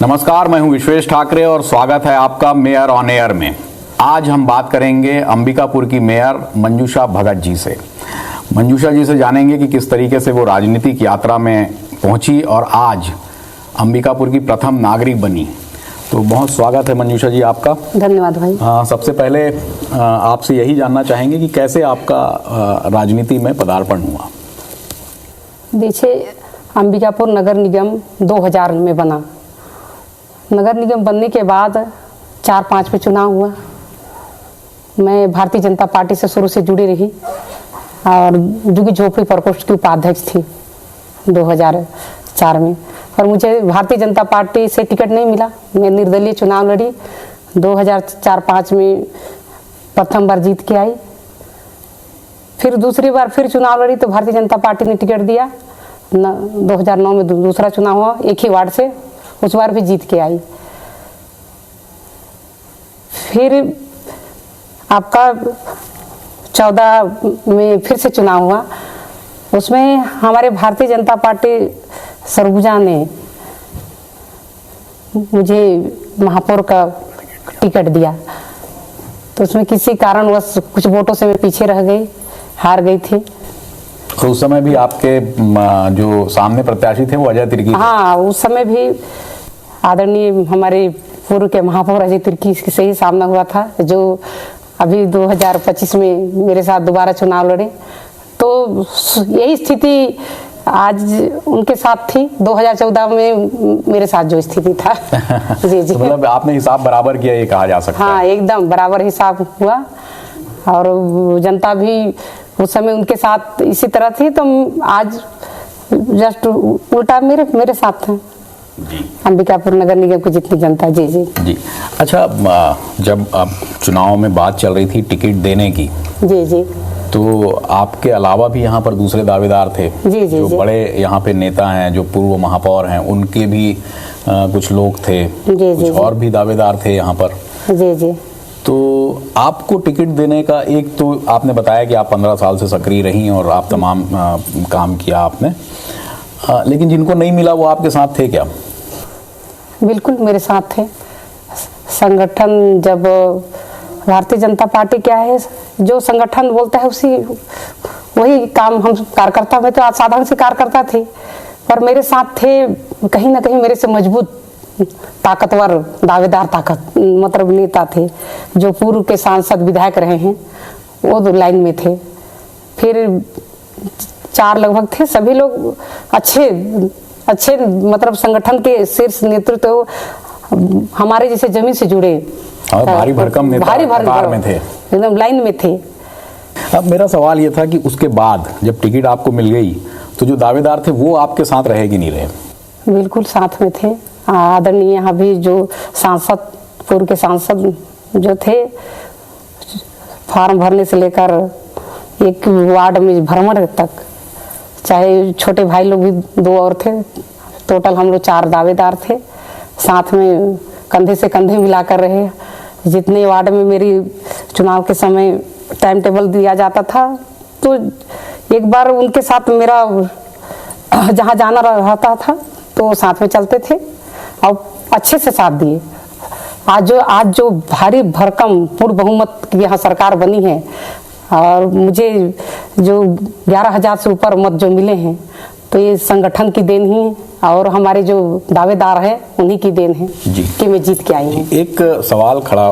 नमस्कार, मैं हूं विश्वेश ठाकरे और स्वागत है आपका मेयर ऑन एयर में। आज हम बात करेंगे अंबिकापुर की मेयर मंजूषा भगत जी से। मंजूषा जी से जानेंगे कि किस तरीके से वो राजनीतिक यात्रा में पहुंची और आज अंबिकापुर की प्रथम नागरिक बनी। तो बहुत स्वागत है मंजूषा जी आपका। धन्यवाद भाई। सबसे पहले आपसे यही जानना चाहेंगे कि कैसे आपका राजनीति में पदार्पण हुआ। देखिए, अंबिकापुर नगर निगम 2000 में बना। नगर निगम बनने के बाद 4-5 में चुनाव हुआ। मैं भारतीय जनता पार्टी से शुरू से जुड़ी रही और जुगी झोपड़ी प्रकोष्ठ की उपाध्यक्ष थी 2004 में। और मुझे भारतीय जनता पार्टी से टिकट नहीं मिला। मैं निर्दलीय चुनाव लड़ी। 2004-05 में प्रथम बार जीत के आई। फिर दूसरी बार फिर चुनाव लड़ी तो भारतीय जनता पार्टी ने टिकट दिया। 2009 में दूसरा चुनाव हुआ, एक ही वार्ड से, उस बार भी जीत के आई। फिर आपका 14 में फिर से चुनाव हुआ। उसमें हमारे भारतीय जनता पार्टी सरगुजा ने मुझे महापौर का टिकट दिया। तो उसमें किसी कारणवश कुछ वोटों से मैं पीछे रह गई, हार गई थी। तो उस समय भी आपके जो सामने प्रत्याशी थे वो अजय तिर्की थे? हाँ, उस समय भी आदरणीय हमारे पूर्व के महापौर अजय तिर्की से ही सामना हुआ था, जो अभी 2025 में मेरे साथ दोबारा चुनाव लड़े। तो यही स्थिति आज उनके साथ थी। 2014 में मेरे साथ जो स्थिति था जी। तो मतलब आपने हिसाब बराबर किया, ये कहा जा सकता है। हाँ, एकदम बराबर हिसाब हुआ। और जनता भी उस समय उनके साथ इसी तरह थी। तो आज जस्ट उल्टा मेरे साथ है जी। अंबिकापुर नगर निगम की जितनी जनता। जी जी जी। अच्छा, जब आप चुनाव में बात चल रही थी टिकट देने की, जी जी, तो आपके अलावा भी यहाँ पर दूसरे दावेदार थे? जी जी, जो जी। बड़े यहाँ पे नेता हैं, जो पूर्व महापौर हैं, उनके भी कुछ लोग थे, जी, कुछ जी, और भी दावेदार थे यहाँ पर। जी जी। तो आपको टिकट देने का, एक तो आपने बताया कि आप 15 साल से सक्रिय रही और आप तमाम काम किया आपने, लेकिन जिनको नहीं मिला वो आपके साथ थे क्या? बिल्कुल मेरे साथ थे। संगठन, जब भारतीय जनता पार्टी क्या है, जो संगठन बोलता है उसी वही काम हम कार्यकर्ता में, तो साधारण से कार्यकर्ता थे, पर मेरे साथ थे कहीं ना कहीं मेरे से मजबूत ताकतवर दावेदार मतलब नेता थे, जो पूर्व के सांसद विधायक रहे हैं, वो तो लाइन में थे। फिर 4 लगभग थे, सभी लोग अच्छे मतलब संगठन के शीर्ष नेतृत्व हमारे जैसे जमीन से जुड़े, भारी भरकम नेता में थे, एकदम लाइन में थे। अब मेरा सवाल ये था कि उसके बाद जब टिकट आपको मिल गई तो जो दावेदार थे वो आपके साथ रहे कि नहीं रहे? बिल्कुल साथ में थे। आदरणीय यहाँ भी जो सांसद, पूर्व के सांसद जो थे, फॉर्म भरने से लेकर एक वार्ड में भ्रमण तक, चाहे छोटे भाई लोग भी 2 और थे, टोटल हम लोग 4 दावेदार थे, साथ में कंधे से कंधे मिलाकर रहे। जितने वार्ड में मेरी चुनाव के समय टाइम टेबल दिया जाता था, तो एक बार उनके साथ मेरा जहाँ जाना रहता था तो साथ में चलते थे और अच्छे से साथ दिए। आज जो भारी भरकम पूर्ण बहुमत की यहाँ सरकार बनी है और मुझे जो 11,000 से ऊपर मत जो मिले हैं, तो ये संगठन की देन ही और हमारे जो दावेदार हैं उन्हीं की देन है कि मैं जीत के आई हूँ। एक सवाल खड़ा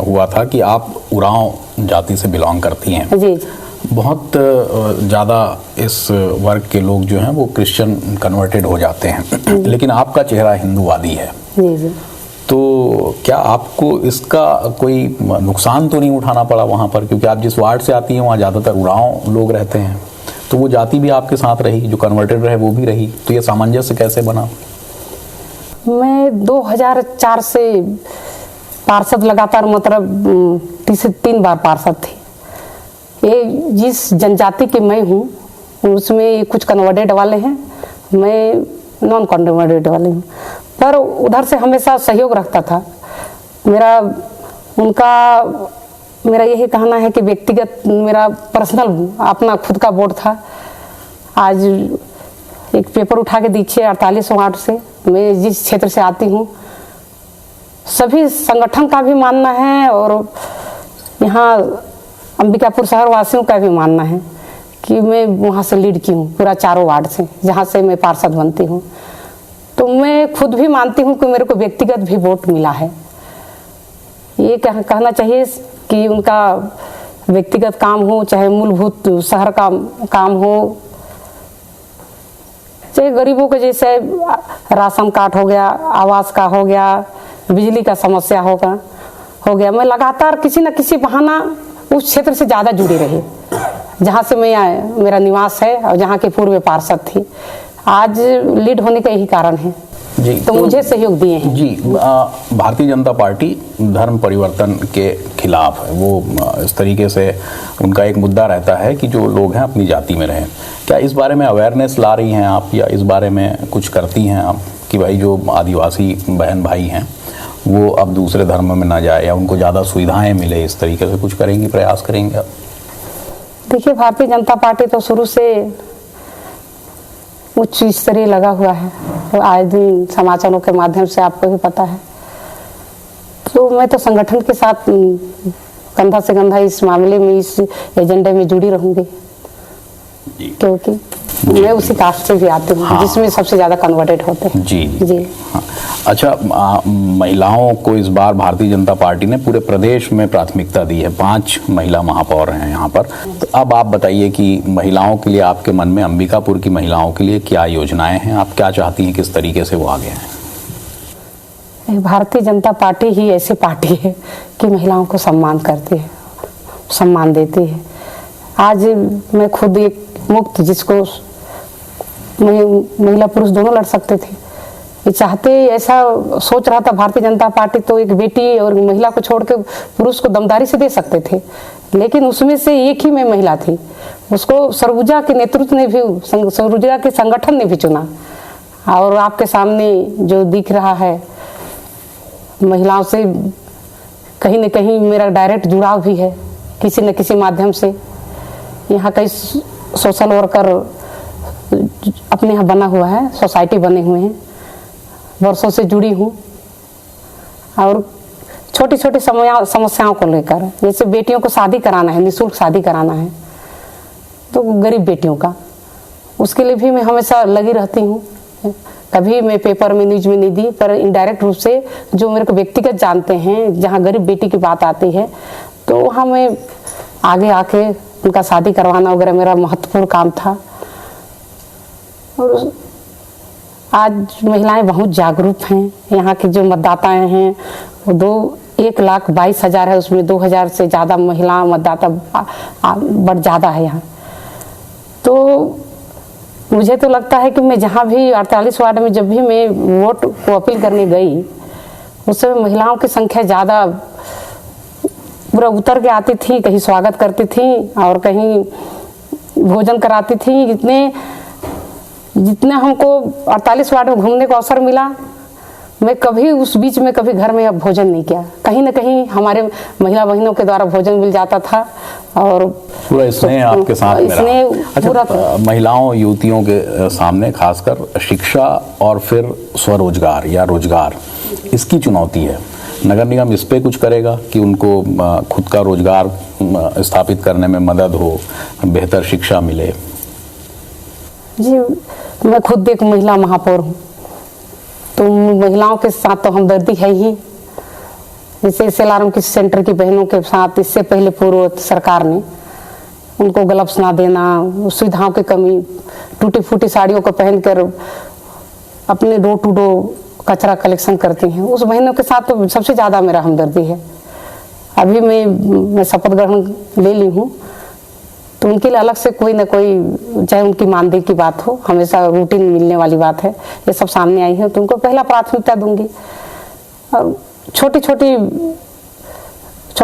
हुआ था कि आप उरांव जाति से बिलोंग करती हैं। जी। बहुत ज़्यादा इस वर्ग के लोग जो हैं वो क्रिश्चियन कन्वर्टेड हो जाते हैं, लेकिन आपका चेहरा हिंदूवादी है। जी जी। तो क्या आपको इसका कोई नुकसान तो नहीं उठाना पड़ा वहाँ पर, क्योंकि आप जिस वार्ड से आती हैं वहाँ ज़्यादातर उरांव लोग रहते हैं, तो वो जाति भी आपके साथ रही, जो कन्वर्टेड रहे वो भी रही, तो ये सामंजस्य कैसे बना? मैं 2004 से पार्षद लगातार, मतलब 3 बार पार्षद थी। ये जिस जनजाति के मैं हूँ उसमें कुछ कन्वर्टेड वाले हैं, मैं नॉन कन्वर्टेड वाले हूँ, पर उधर से हमेशा सहयोग रखता था मेरा यही कहना है कि व्यक्तिगत मेरा पर्सनल अपना खुद का बोर्ड था। आज एक पेपर उठा के दीजिए 48 वार्ड से, मैं जिस क्षेत्र से आती हूँ सभी संगठन का भी मानना है और यहाँ अंबिकापुर शहर वासियों का भी मानना है कि मैं वहाँ से लीड की हूँ, पूरा चारों वार्ड से, जहाँ से मैं पार्षद बनती हूँ। तो मैं खुद भी मानती हूँ कि मेरे को व्यक्तिगत भी वोट मिला है। ये कहना चाहिए कि उनका व्यक्तिगत काम हो, चाहे मूलभूत शहर का काम हो, चाहे गरीबों के जैसे राशन कार्ड हो गया, आवास का हो गया, बिजली का समस्या हो गया, मैं लगातार किसी न किसी बहाना उस क्षेत्र से ज़्यादा जुड़ी रही, जहाँ से मेरा निवास है और जहाँ के पूर्व पार्षद थी। आज लीड होने का यही कारण है जी। तो मुझे सहयोग दिए हैं जी। भारतीय जनता पार्टी धर्म परिवर्तन के खिलाफ है। वो इस तरीके से उनका एक मुद्दा रहता है कि जो लोग हैं अपनी जाति में रहें। क्या इस बारे में अवेयरनेस ला रही हैं आप, या इस बारे में कुछ करती हैं आप कि भाई जो आदिवासी बहन भाई हैं वो अब दूसरे धर्म में ना जाए या उनको ज़्यादा सुविधाएं मिले, इस तरीके से कुछ करेंगी, प्रयास करेंगे आप? देखिए, भारतीय जनता पार्टी तो शुरू से उच्च स्तरीय लगा हुआ है, तो आए दिन समाचारों के माध्यम से आपको भी पता है। तो मैं तो संगठन के साथ कंधा से कंधा इस मामले में, इस एजेंडे में जुड़ी रहूंगी, क्योंकि मैं उसी कास्ट से भी आती हूँ। हाँ। जिसमें सबसे ज्यादा कन्वर्टेड होते हैं। जी। हाँ। अच्छा, महिलाओं को इस बार भारतीय जनता पार्टी ने पूरे प्रदेश में प्राथमिकता दी है। 5 महिला महापौर हैं यहाँ पर। तो अब आप बताइए कि महिलाओं के लिए आपके मन में, अंबिकापुर की महिलाओं के लिए क्या योजनाएं हैं, आप क्या चाहती हैं, किस तरीके से वो आगे हैं? भारतीय जनता पार्टी ही ऐसी पार्टी है कि महिलाओं को सम्मान करती है, सम्मान देती है। आज मैं खुद एक मुक्त, जिसको महिला पुरुष दोनों लड़ सकते थे, ये चाहते, ऐसा सोच रहा था भारतीय जनता पार्टी, तो एक बेटी और महिला को छोड़ के पुरुष को दमदारी से दे सकते थे, लेकिन उसमें से एक ही मैं महिला थी। उसको सरगुजा के नेतृत्व ने भी, सरगुजा के संगठन ने भी चुना। और आपके सामने जो दिख रहा है, महिलाओं से कहीं न कहीं मेरा डायरेक्ट जुड़ाव भी है, किसी न किसी माध्यम से। यहाँ कई सोशल वर्कर अपने यहाँ बना हुआ है, सोसाइटी बने हुए हैं, वर्षों से जुड़ी हूँ। और छोटी छोटी समस्याओं को लेकर, जैसे बेटियों को शादी कराना है, निःशुल्क शादी कराना है, तो गरीब बेटियों का, उसके लिए भी मैं हमेशा लगी रहती हूँ। कभी मैं पेपर में, न्यूज में नहीं दी, पर इनडायरेक्ट रूप से जो मेरे को व्यक्तिगत जानते हैं, जहाँ गरीब बेटी की बात आती है, तो वहाँ मैं आगे आके उनका शादी करवाना वगैरह मेरा महत्वपूर्ण काम था। और आज महिलाएं बहुत जागरूक हैं। यहाँ के जो मतदाताएं हैं वो 1,22,000 है, उसमें 2,000 से ज़्यादा महिला मतदाता बढ़ ज़्यादा है यहाँ। तो मुझे तो लगता है कि मैं जहाँ भी 48 वार्ड में जब भी मैं वोट को अपील करने गई, उस समय महिलाओं की संख्या ज़्यादा पूरा उतर के आती थी, कहीं स्वागत करती थी और कहीं भोजन कराती थी। जितने हमको 48 वार्ड में घूमने को अवसर मिला, मैं कभी उस बीच में कभी घर में अब भोजन नहीं किया। कहीं न कहीं हमारे महिला बहनों के द्वारा भोजन मिल जाता था और पूरा स्नेह आपके साथ में रहा। अच्छा, महिलाओं, युवतियों के सामने खासकर शिक्षा और फिर स्वरोजगार या रोजगार, इसकी चुनौती है। नगर निगम इस पे कुछ करेगा कि उनको खुद का रोजगार स्थापित करने में मदद हो, बेहतर शिक्षा मिले? जी, मैं खुद एक महिला महापौर हूँ, तो महिलाओं के साथ तो हमदर्दी है ही। जैसे सेलाराम की सेंटर की बहनों के साथ इससे पहले पूर्व सरकार ने उनको ग्लव्स ना देना, सुविधाओं की कमी, टूटी फूटी साड़ियों को पहनकर अपने डोर टू डोर कचरा कलेक्शन करती हैं, उस बहनों के साथ तो सबसे ज़्यादा मेरा हमदर्दी है। अभी मैं शपथ ग्रहण ले ली हूँ, तो उनके लिए अलग से कोई ना कोई, चाहे उनकी मानदेय की बात हो, हमेशा रूटीन मिलने वाली बात है, ये सब सामने आई है, तो उनको पहला प्राथमिकता दूंगी। और छोटा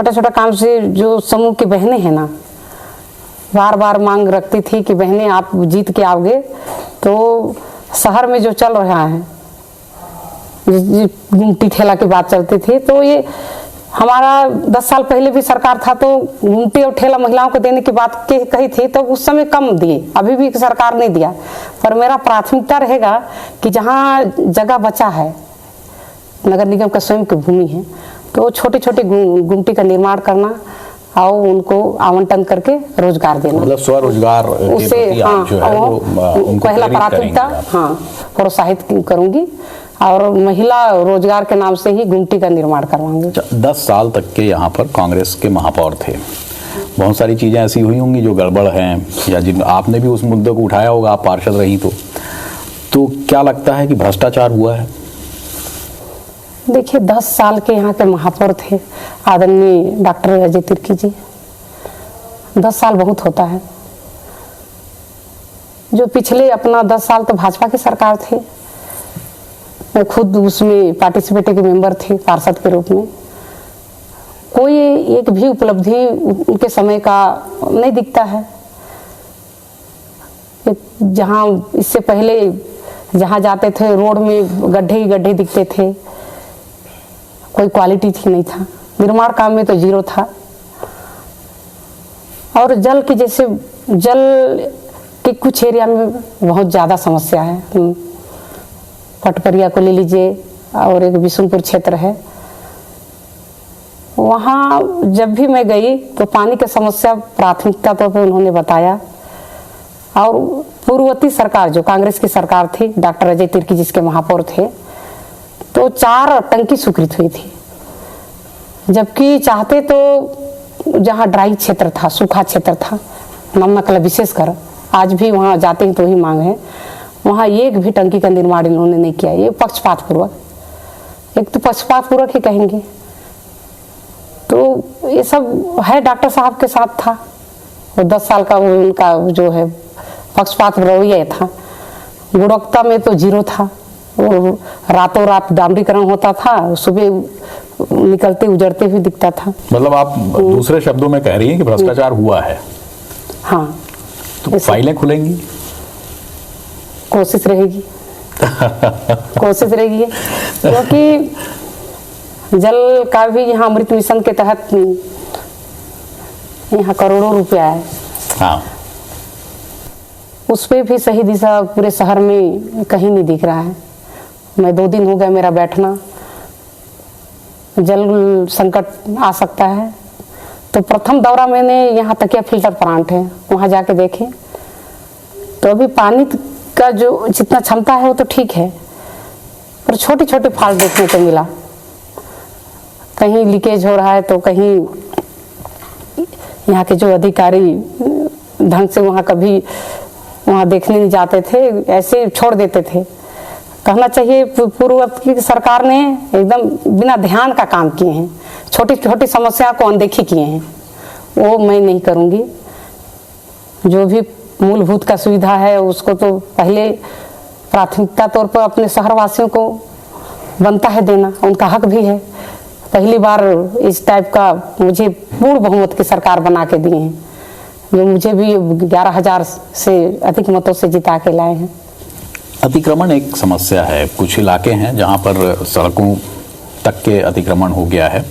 छोटा काम से जो समूह की बहनें हैं ना, बार बार मांग रखती थी कि बहनें आप जीत के आओगे तो शहर में जो चल रहा है, घूमती ठेला की बात चलती थी, तो ये हमारा 10 साल पहले भी सरकार था तो घूमती और ठेला महिलाओं को देने की बात कही थी, तो उस समय कम दिए, अभी भी सरकार नहीं दिया। पर मेरा प्राथमिकता रहेगा कि जहाँ जगह बचा है, नगर निगम का स्वयं की भूमि है, तो छोटे छोटे गुमटी का निर्माण करना और उनको आवंटन करके रोजगार देना, मतलब स्वरोजगार के उससे प्रति आप जो है वो उनको पहला प्रेरित प्राथमिकता करेंगे आप। प्रोत्साहित करूंगी और महिला रोजगार के नाम से ही गुमटी का निर्माण करवाऊंगी। 10 साल तक के यहाँ पर कांग्रेस के महापौर थे, बहुत सारी चीज़ें ऐसी हुई होंगी जो गड़बड़ हैं, या जिन आपने भी उस मुद्दे को उठाया होगा, आप पार्षद रही तो क्या लगता है कि भ्रष्टाचार हुआ है? देखिए 10 साल के यहाँ के महापौर थे आदरणीय डॉक्टर अजय तिर्की जी। 10 साल बहुत होता है। जो पिछले अपना 10 साल तो भाजपा की सरकार थी, मैं खुद उसमें पार्टिसिपेट के मेंबर थी पार्षद के रूप में। कोई एक भी उपलब्धि उनके समय का नहीं दिखता है। जहाँ इससे पहले जहाँ जाते थे रोड में गड्ढे ही गड्ढे दिखते थे, कोई क्वालिटी थी नहीं था। निर्माण काम में तो जीरो था। और जल की जैसे जल के कुछ एरिया में बहुत ज़्यादा समस्या है। पटपरिया को ले लीजिए और एक बिशुनपुर क्षेत्र है, वहाँ जब भी मैं गई तो पानी की समस्या प्राथमिकता तौर पर उन्होंने बताया। और पूर्ववर्ती सरकार जो कांग्रेस की सरकार थी, डॉक्टर अजय तिर्की जिसके महापौर थे, तो 4 टंकी स्वीकृत हुई थी। जबकि चाहते तो जहाँ ड्राई क्षेत्र था, सूखा क्षेत्र था, नमनकला विशेषकर, आज भी वहाँ जाते हैं तो ही मांग है, वहाँ एक भी टंकी का निर्माण इन्होंने नहीं किया। ये पक्षपातपूर्वक, एक तो पक्षपातपूर्वक ही कहेंगे। तो ये सब है डॉक्टर साहब के साथ था। वो 10 साल का वो उनका जो है पक्षपात रवैया था। गुणवत्ता में तो जीरो था। वो रातों रात डामरीकरण होता था, सुबह निकलते उजड़ते हुए दिखता था। मतलब आप दूसरे शब्दों में कह रही हैं कि भ्रष्टाचार हुआ है। हाँ, तो फाइलें खुलेंगी? कोशिश रहेगी कोशिश रहेगी, क्योंकि जल का भी यहाँ अमृत मिशन के तहत यहाँ करोड़ों रुपया है। हाँ, उस पर भी सही दिशा पूरे शहर में कहीं नहीं दिख रहा है। मैं 2 दिन हो गया मेरा बैठना। जल संकट आ सकता है तो प्रथम दौरा मैंने यहाँ तकिया फिल्टर प्लांट है वहाँ जाके देखे, तो अभी पानी का जो जितना क्षमता है वो तो ठीक है, पर छोटे छोटे फॉल्ट देखने को मिला। कहीं लीकेज हो रहा है तो कहीं यहाँ के जो अधिकारी ढंग से वहाँ कभी वहाँ देखने नहीं जाते थे, ऐसे छोड़ देते थे। कहना चाहिए पूर्ववर्ती सरकार ने एकदम बिना ध्यान का काम किए हैं, छोटी छोटी समस्या को अनदेखी किए हैं। वो मैं नहीं करूँगी। जो भी मूलभूत का सुविधा है उसको तो पहले प्राथमिकता तौर पर अपने शहरवासियों को बनता है देना, उनका हक भी है। पहली बार इस टाइप का मुझे पूर्ण बहुमत की सरकार बना के दिए हैं, जो मुझे भी 11,000 से अधिक मतों से जिता के लाए हैं। अतिक्रमण एक समस्या है। कुछ इलाके हैं जहाँ पर सड़कों तक के अतिक्रमण हो गया है।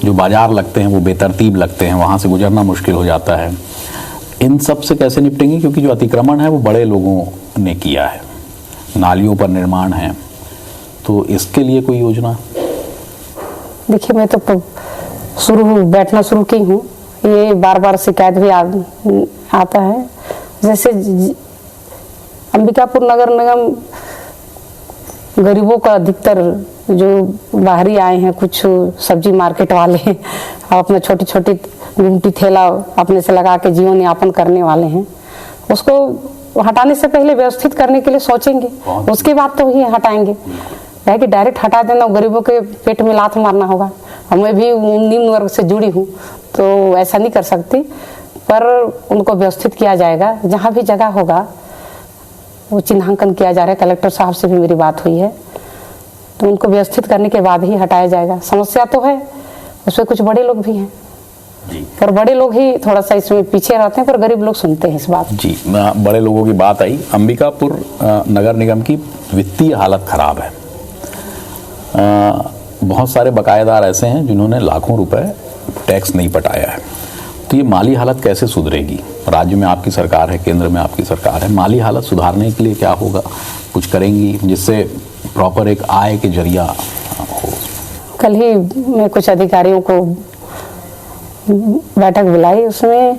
जो बाजार लगते हैं वो बेतरतीब लगते हैं, वहाँ से गुजरना मुश्किल हो जाता है। इन सब से कैसे निपटेंगे? क्योंकि जो अतिक्रमण है वो बड़े लोगों ने किया है, नालियों पर निर्माण है, तो इसके लिए कोई योजना? देखिए मैं तो बैठना शुरू की हूँ, ये बार बार शिकायत भी आता है। जैसे अंबिकापुर नगर निगम गरीबों का अधिकतर जो बाहरी आए हैं, कुछ सब्जी मार्केट वाले और अपना छोटी छोटी गुमटी ठेला अपने से लगा के जीवन यापन करने वाले हैं, उसको हटाने से पहले व्यवस्थित करने के लिए सोचेंगे, उसके बाद तो ही हटाएंगे। है कि डायरेक्ट हटा देना, गरीबों के पेट में लात मारना होगा। और मैं भी निम्न वर्ग से जुड़ी हूँ तो ऐसा नहीं कर सकती, पर उनको व्यवस्थित किया जाएगा। जहाँ भी जगह होगा वो चिन्हांकन किया जा रहा है। कलेक्टर साहब से भी मेरी बात हुई है, तो उनको व्यवस्थित करने के बाद ही हटाया जाएगा। समस्या तो है, उसमें कुछ बड़े लोग भी हैं जी, पर बड़े लोग ही थोड़ा सा इसमें पीछे रहते हैं, पर गरीब लोग सुनते हैं इस बात जी। बड़े लोगों की बात आई। अंबिकापुर नगर निगम की वित्तीय हालत खराब है। बहुत सारे बकायेदार ऐसे हैं जिन्होंने लाखों रुपए टैक्स नहीं पटाया है। तो ये माली हालत कैसे सुधरेगी? राज्य में आपकी सरकार है, केंद्र में आपकी सरकार है, माली हालत सुधारने के लिए क्या होगा? कुछ करेंगी जिससे प्रॉपर एक आय के जरिया हो? कल ही मैं कुछ अधिकारियों को बैठक बुलाई, उसमें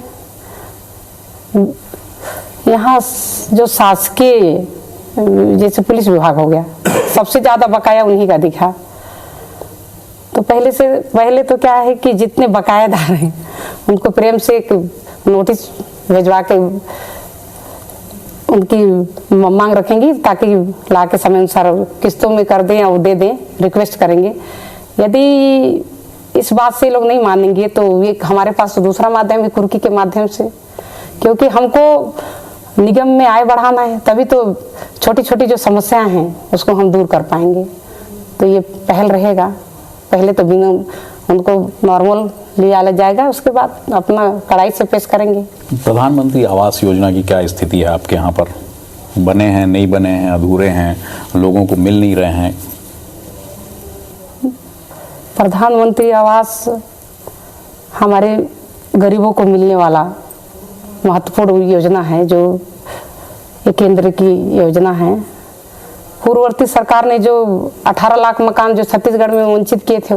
यहाँ जो शासकीय जैसे पुलिस विभाग हो गया, सबसे ज़्यादा बकाया उन्हीं का दिखा। तो पहले तो क्या है कि जितने बकायादार हैं उनको प्रेम से एक नोटिस भिजवा के उनकी मांग रखेंगी, ताकि ला के समय अनुसार किस्तों में कर दें या वो दे दें, रिक्वेस्ट करेंगे। यदि इस बात से लोग नहीं मानेंगे तो ये हमारे पास तो दूसरा माध्यम है, कुर्की के माध्यम से, क्योंकि हमको निगम में आय बढ़ाना है, तभी तो छोटी छोटी जो समस्याएं हैं उसको हम दूर कर पाएंगे। तो ये पहल रहेगा, पहले तो बिना उनको नॉर्मल लिया जाएगा, उसके बाद अपना कड़ाई से पेश करेंगे। प्रधानमंत्री आवास योजना की क्या स्थिति है आपके यहाँ पर? बने हैं, नहीं बने हैं, अधूरे हैं, लोगों को मिल नहीं रहे हैं? प्रधानमंत्री आवास हमारे गरीबों को मिलने वाला महत्वपूर्ण योजना है, जो ये केंद्र की योजना है। पूर्ववर्ती सरकार ने जो 18 लाख मकान जो छत्तीसगढ़ में वंचित किए थे,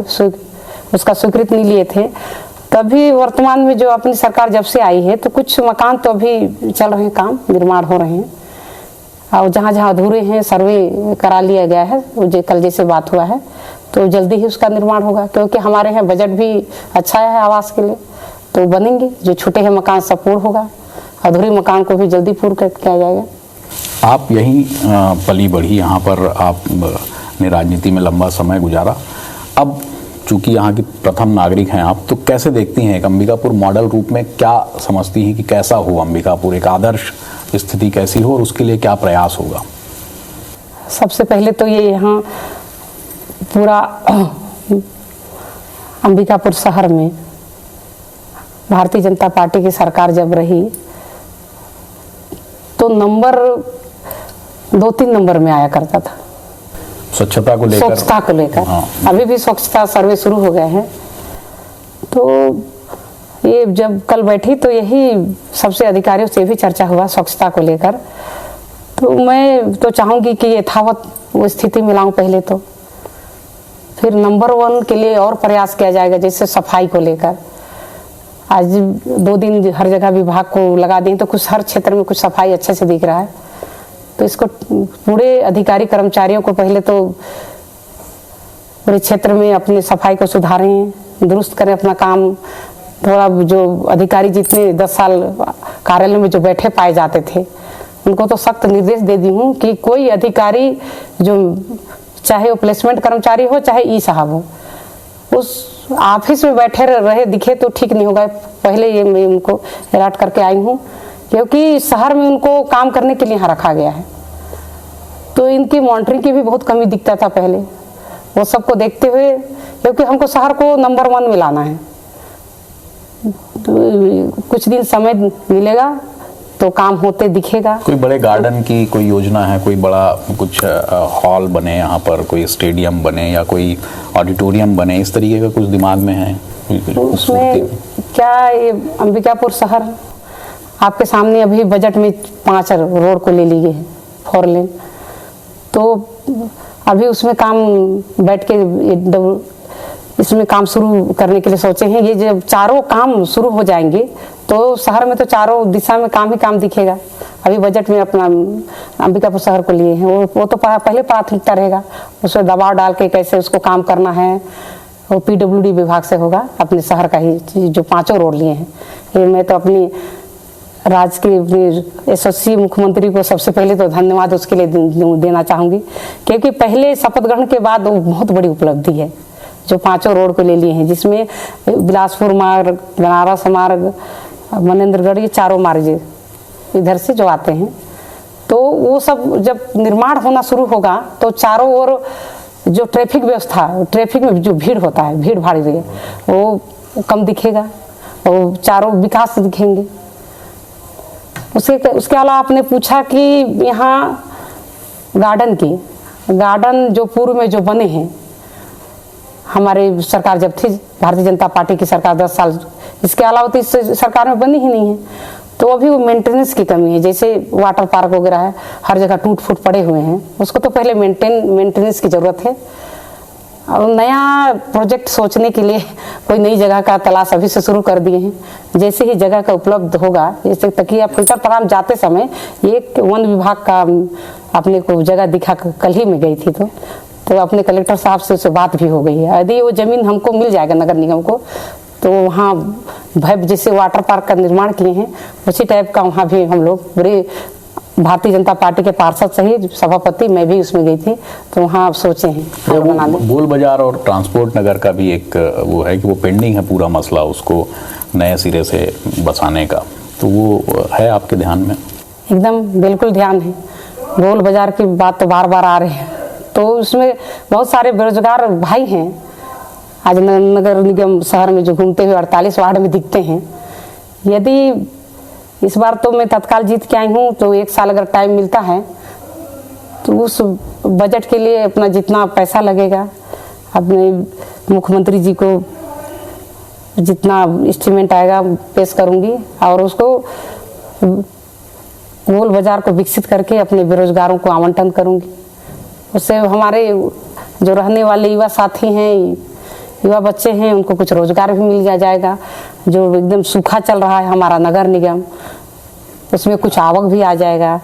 उसका स्वीकृत नहीं लिए थे, तभी वर्तमान में जो अपनी सरकार जब से आई है तो कुछ मकान तो अभी चल रहे हैं, काम निर्माण हो रहे हैं, और जहाँ जहाँ अधूरे हैं सर्वे करा लिया गया है। वो कल जैसे बात हुआ है तो जल्दी ही उसका निर्माण होगा, क्योंकि हमारे यहाँ बजट भी अच्छा है आवास के लिए, तो बनेंगे। जो छूटे हैं मकान सब पूर्ण होगा, अधूरे मकान को भी जल्दी पूर्ण किया जाएगा। आप यहीं पली बढ़ी, यहाँ पर आपने राजनीति में लंबा समय गुजारा। अब चूंकि यहाँ की प्रथम नागरिक हैं आप, तो कैसे देखती हैं एक अंबिकापुर मॉडल रूप में? क्या समझती हैं कि कैसा हो अंबिकापुर, एक आदर्श स्थिति कैसी हो, और उसके लिए क्या प्रयास होगा? सबसे पहले तो ये यहाँ पूरा अंबिकापुर शहर में भारतीय जनता पार्टी की सरकार जब रही तो नंबर 2-3 नंबर में आया करता था स्वच्छता को लेकर। हाँ। अभी भी स्वच्छता सर्वे शुरू हो गए हैं। तो ये जब कल बैठी तो यही सबसे अधिकारियों से भी चर्चा हुआ स्वच्छता को लेकर। तो मैं तो चाहूँगी कि यथावत वो स्थिति में लाऊं पहले, तो फिर नंबर 1 के लिए और प्रयास किया जाएगा, जैसे सफाई को लेकर। आज 2 दिन हर जगह विभाग को लगा दें तो कुछ हर क्षेत्र में कुछ सफाई अच्छे से दिख रहा है। तो इसको पूरे अधिकारी कर्मचारियों को पहले तो पूरे क्षेत्र में अपने सफाई को सुधारें, दुरुस्त करें अपना काम। थोड़ा जो अधिकारी जितने 10 साल कार्यालय में जो बैठे पाए जाते थे, उनको तो सख्त निर्देश दे दी हूँ कि कोई अधिकारी जो चाहे वो प्लेसमेंट कर्मचारी हो चाहे ई साहब हो, उस ऑफिस में बैठे रहे दिखे तो ठीक नहीं होगा। पहले ये मैं उनको अलर्ट करके आई हूँ, क्योंकि शहर में उनको काम करने के लिए यहाँ रखा गया है। तो इनकी मॉनिटरिंग की भी बहुत कमी दिखता था पहले। वो सबको देखते हुए, क्योंकि हमको शहर को नंबर 1 में लाना है, तो कुछ दिन समय मिलेगा तो काम होते दिखेगा। कोई बड़े गार्डन की कोई योजना है, कोई बड़ा कुछ हॉल बने यहाँ पर, कोई स्टेडियम बने या कोई ऑडिटोरियम बने, इस तरीके का कुछ दिमाग में है? उसमें क्या, ये अंबिकापुर शहर आपके सामने अभी बजट में 5 रोड को ले लिए हैं, 4 लेन। तो अभी उसमें काम बैठ के इसमें काम शुरू करने के लिए सोचे हैं। ये जब चारों काम शुरू हो जाएंगे तो शहर में तो चारों दिशा में काम ही काम दिखेगा। अभी बजट में अपना अंबिकापुर शहर को लिए हैं, वो तो पहले प्राथमिकता रहेगा। उसमें दबाव डाल के कैसे उसको काम करना है, वो PWD विभाग से होगा। अपने शहर का ही जो 5 रोड लिए हैं, ये मैं तो अपनी राज्य के यशस्वी मुख्यमंत्री को सबसे पहले तो धन्यवाद उसके लिए देना चाहूँगी, क्योंकि पहले शपथ ग्रहण के बाद वो बहुत बड़ी उपलब्धि है जो 5 रोड को ले लिए हैं, जिसमें बिलासपुर मार्ग, बनारस मार्ग, मनेंद्रगढ़, ये 4 मार्ग इधर से जो आते हैं। तो वो सब जब निर्माण होना शुरू होगा तो चारों ओर जो ट्रैफिक व्यवस्था, ट्रैफिक में जो भीड़ होता है, भीड़ भाड़ रही है, वो कम दिखेगा और चारों विकास दिखेंगे। उसके अलावा आपने पूछा कि यहाँ गार्डन जो पूर्व में जो बने हैं, हमारे सरकार जब थी भारतीय जनता पार्टी की सरकार 10 साल, इसके अलावा तो इस सरकार में बनी ही नहीं है। तो अभी वो मेंटेनेंस की कमी है। जैसे वाटर पार्क वगैरह है, हर जगह टूट फूट पड़े हुए हैं, उसको तो पहले मेंटेनेंस की ज़रूरत है। और नया प्रोजेक्ट सोचने के लिए कोई नई जगह का तलाश अभी से शुरू कर दिए हैं। जैसे ही जगह का उपलब्ध होगा, जैसे तकिया फिल्टर पर हम जाते समय एक वन विभाग का अपने को जगह दिखा, कल ही में गई थी तो अपने कलेक्टर साहब से उससे बात भी हो गई है। यदि वो ज़मीन हमको मिल जाएगा नगर निगम को, तो वहाँ भैब जैसे वाटर पार्क का निर्माण किए हैं उसी टाइप का वहाँ भी हम लोग पूरे भारतीय जनता पार्टी के पार्षद सहित सभापति, मैं भी उसमें गई थी, तो वहाँ आप सोचे हैं वो गोल बाजार और ट्रांसपोर्ट नगर का भी एक वो है कि वो पेंडिंग है पूरा मसला, उसको नए सिरे से बसाने का, तो वो है आपके ध्यान में? एकदम बिल्कुल ध्यान है। गोल बाजार की बात तो बार बार आ रही है, तो उसमें बहुत सारे बेरोजगार भाई हैं आज नगर निगम शहर में जो घूमते हुए 48 वार्ड में दिखते हैं। यदि इस बार तो मैं तत्काल जीत के आई हूँ, तो 1 साल अगर टाइम मिलता है तो उस बजट के लिए अपना जितना पैसा लगेगा, अपने मुख्यमंत्री जी को जितना एस्टीमेट आएगा पेश करूँगी और उसको गोल बाजार को विकसित करके अपने बेरोजगारों को आवंटन करूँगी। उससे हमारे जो रहने वाले युवा साथी हैं, युवा बच्चे हैं, उनको कुछ रोजगार भी मिल जाएगा। जो एकदम सूखा चल रहा है हमारा नगर निगम, उसमें कुछ आवक भी आ जाएगा।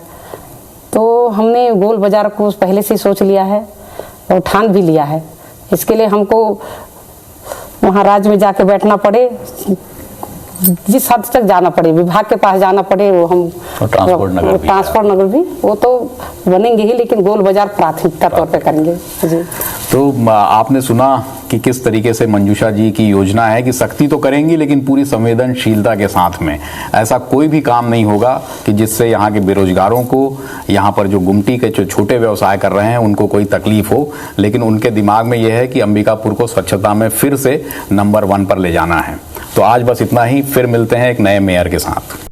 तो हमने गोल बाजार को पहले से सोच लिया है और ठान भी लिया है। इसके लिए हमको वहाँ राज्य में जाके बैठना पड़े, जिस हद तक जाना पड़े, विभाग के पास जाना पड़े, वो हम ट्रांसपोर्ट नगर भी वो तो बनेंगे ही, लेकिन गोल बाजार प्राथमिकता तौर पे करेंगे जी। तो आपने सुना कि किस तरीके से मंजूषा जी की योजना है कि सख्ती तो करेंगी लेकिन पूरी संवेदनशीलता के साथ में। ऐसा कोई भी काम नहीं होगा कि जिससे यहाँ के बेरोजगारों को, यहाँ पर जो गुमटी के जो छोटे व्यवसाय कर रहे हैं उनको कोई तकलीफ हो, लेकिन उनके दिमाग में यह है कि अंबिकापुर को स्वच्छता में फिर से नंबर 1 पर ले जाना है। तो आज बस इतना ही, फिर मिलते हैं एक नए मेयर के साथ।